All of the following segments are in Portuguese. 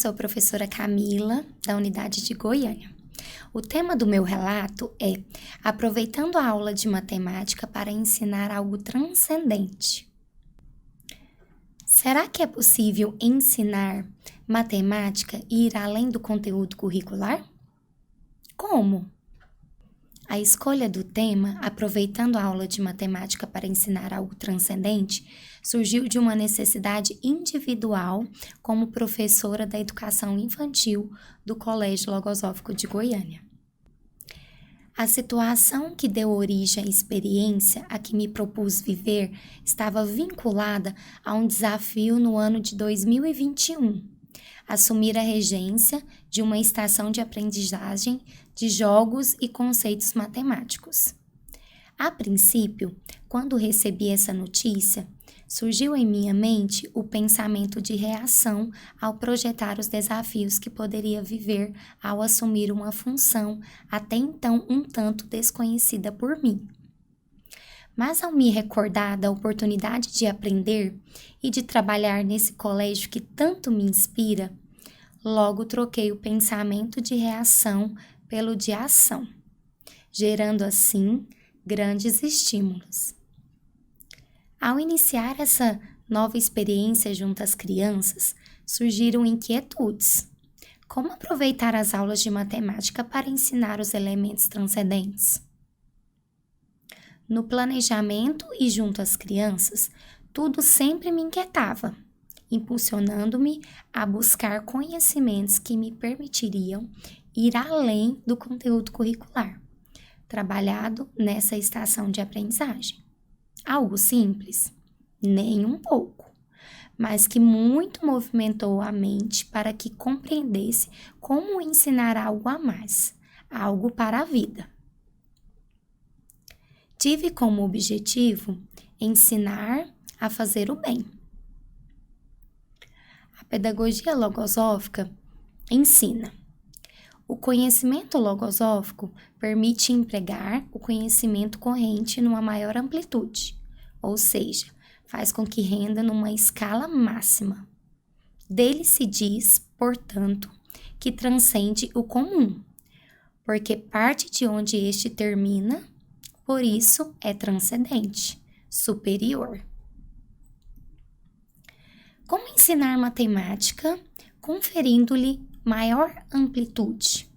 sou a professora Camila, da unidade de Goiânia. O tema do meu relato é aproveitando a aula de matemática para ensinar algo transcendente. Será que é possível ensinar matemática e ir além do conteúdo curricular? Como? A escolha do tema, aproveitando a aula de matemática para ensinar algo transcendente, surgiu de uma necessidade individual como professora da educação infantil do Colégio Logosófico de Goiânia. A situação que deu origem à experiência a que me propus viver estava vinculada a um desafio no ano de 2021, assumir a regência de uma estação de aprendizagem de jogos e conceitos matemáticos. A princípio, quando recebi essa notícia, surgiu em minha mente o pensamento de reação ao projetar os desafios que poderia viver ao assumir uma função até então um tanto desconhecida por mim. Mas ao me recordar da oportunidade de aprender e de trabalhar nesse colégio que tanto me inspira, logo troquei o pensamento de reação pelo de ação, gerando assim grandes estímulos. Ao iniciar essa nova experiência junto às crianças, surgiram inquietudes. Como aproveitar as aulas de matemática para ensinar os elementos transcendentes? No planejamento e junto às crianças, tudo sempre me inquietava, impulsionando-me a buscar conhecimentos que me permitiriam ir além do conteúdo curricular, trabalhado nessa estação de aprendizagem. Algo simples? Nem um pouco, mas que muito movimentou a mente para que compreendesse como ensinar algo a mais, algo para a vida. Tive como objetivo ensinar a fazer o bem. A pedagogia logosófica ensina. O conhecimento logosófico permite empregar o conhecimento corrente numa maior amplitude, ou seja, faz com que renda numa escala máxima. Dele se diz, portanto, que transcende o comum, porque parte de onde este termina, por isso é transcendente, superior. Como ensinar matemática, conferindo-lhe maior amplitude?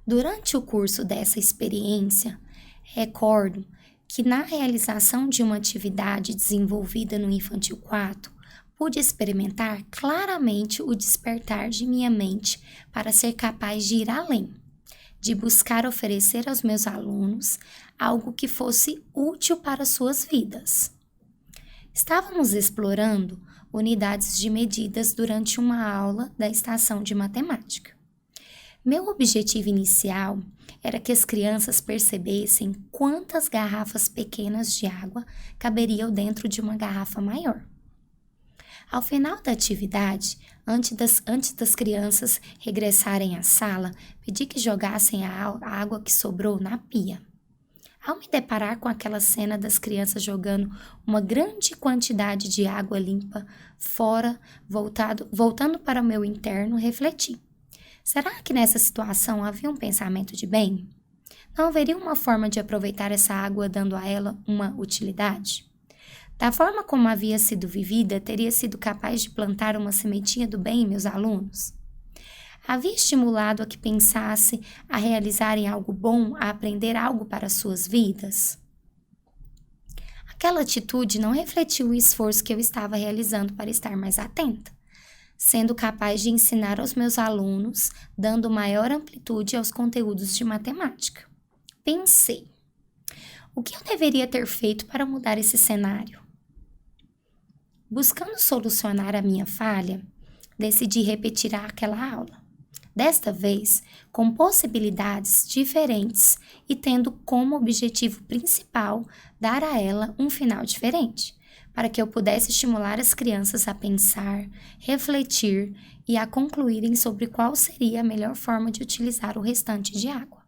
Durante o curso dessa experiência, recordo que na realização de uma atividade desenvolvida no Infantil 4, pude experimentar claramente o despertar de minha mente para ser capaz de ir além, de buscar oferecer aos meus alunos algo que fosse útil para suas vidas. Estávamos explorando unidades de medidas durante uma aula da estação de matemática. Meu objetivo inicial era que as crianças percebessem quantas garrafas pequenas de água caberiam dentro de uma garrafa maior. Ao final da atividade, antes das crianças regressarem à sala, pedi que jogassem a água que sobrou na pia. Ao me deparar com aquela cena das crianças jogando uma grande quantidade de água limpa fora, voltando para o meu interno, refleti. Será que nessa situação havia um pensamento de bem? Não haveria uma forma de aproveitar essa água dando a ela uma utilidade? Da forma como havia sido vivida, teria sido capaz de plantar uma sementinha do bem em meus alunos? Havia estimulado a que pensasse a realizarem algo bom, a aprender algo para suas vidas? Aquela atitude não refletiu o esforço que eu estava realizando para estar mais atenta, sendo capaz de ensinar aos meus alunos, dando maior amplitude aos conteúdos de matemática. Pensei, o que eu deveria ter feito para mudar esse cenário? Buscando solucionar a minha falha, decidi repetir aquela aula. Desta vez, com possibilidades diferentes e tendo como objetivo principal dar a ela um final diferente, para que eu pudesse estimular as crianças a pensar, refletir e a concluírem sobre qual seria a melhor forma de utilizar o restante de água.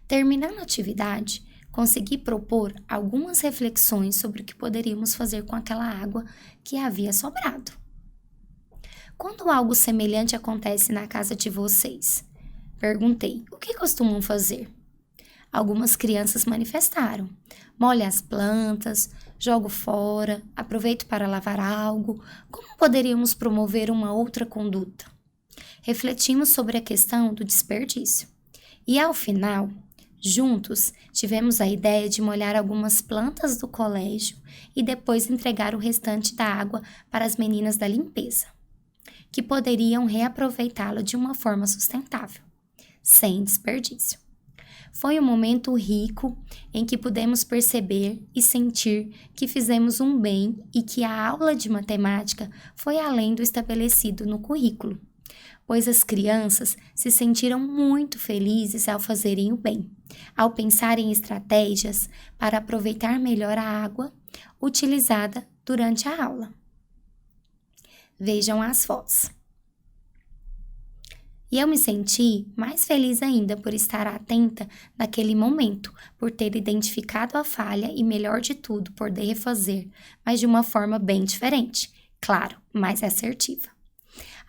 Terminando a atividade, consegui propor algumas reflexões sobre o que poderíamos fazer com aquela água que havia sobrado. Quando algo semelhante acontece na casa de vocês? Perguntei, o que costumam fazer? Algumas crianças manifestaram. Molho as plantas, jogo fora, aproveito para lavar algo. Como poderíamos promover uma outra conduta? Refletimos sobre a questão do desperdício. E ao final, juntos, tivemos a ideia de molhar algumas plantas do colégio e depois entregar o restante da água para as meninas da limpeza, que poderiam reaproveitá-la de uma forma sustentável, sem desperdício. Foi um momento rico em que pudemos perceber e sentir que fizemos um bem e que a aula de matemática foi além do estabelecido no currículo, pois as crianças se sentiram muito felizes ao fazerem o bem, ao pensar em estratégias para aproveitar melhor a água utilizada durante a aula. Vejam as fotos. E eu me senti mais feliz ainda por estar atenta naquele momento, por ter identificado a falha e, melhor de tudo, poder refazer, mas de uma forma bem diferente, claro, mais assertiva.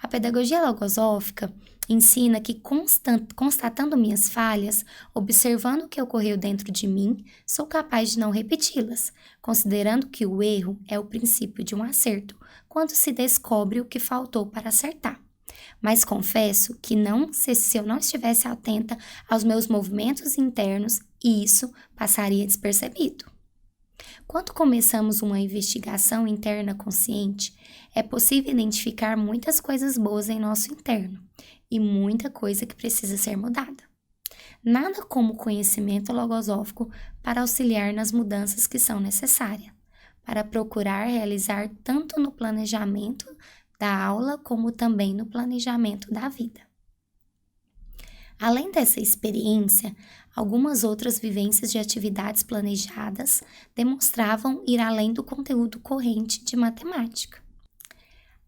A pedagogia logosófica ensina que, constatando minhas falhas, observando o que ocorreu dentro de mim, sou capaz de não repeti-las, considerando que o erro é o princípio de um acerto, quando se descobre o que faltou para acertar. Mas confesso que se eu não estivesse atenta aos meus movimentos internos, isso passaria despercebido. Quando começamos uma investigação interna consciente, é possível identificar muitas coisas boas em nosso interno e muita coisa que precisa ser mudada. Nada como o conhecimento logosófico para auxiliar nas mudanças que são necessárias, para procurar realizar tanto no planejamento da aula como também no planejamento da vida. Além dessa experiência, algumas outras vivências de atividades planejadas demonstravam ir além do conteúdo corrente de matemática.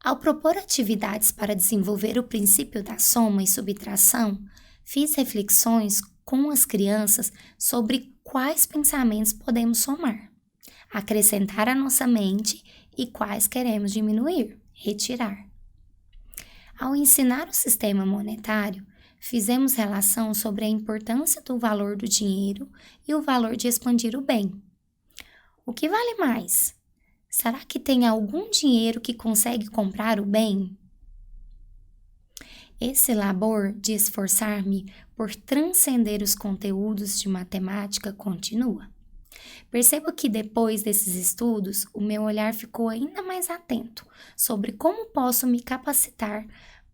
Ao propor atividades para desenvolver o princípio da soma e subtração, fiz reflexões com as crianças sobre quais pensamentos podemos somar, acrescentar à nossa mente e quais queremos diminuir, retirar. Ao ensinar o sistema monetário, fizemos relação sobre a importância do valor do dinheiro e o valor de expandir o bem. O que vale mais? Será que tem algum dinheiro que consegue comprar o bem? Esse labor de esforçar-me por transcender os conteúdos de matemática continua. Percebo que depois desses estudos, o meu olhar ficou ainda mais atento sobre como posso me capacitar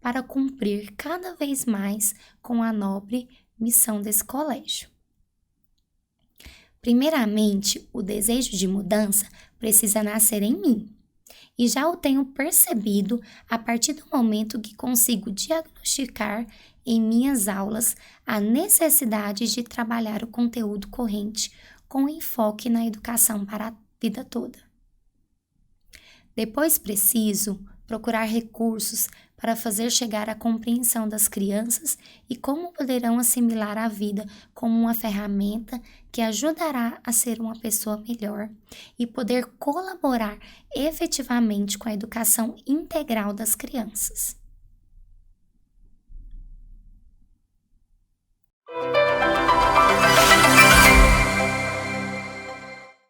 para cumprir cada vez mais com a nobre missão desse colégio. Primeiramente, o desejo de mudança precisa nascer em mim, e já o tenho percebido a partir do momento que consigo diagnosticar em minhas aulas a necessidade de trabalhar o conteúdo corrente com enfoque na educação para a vida toda. Depois preciso procurar recursos para fazer chegar a compreensão das crianças e como poderão assimilar a vida como uma ferramenta que ajudará a ser uma pessoa melhor e poder colaborar efetivamente com a educação integral das crianças.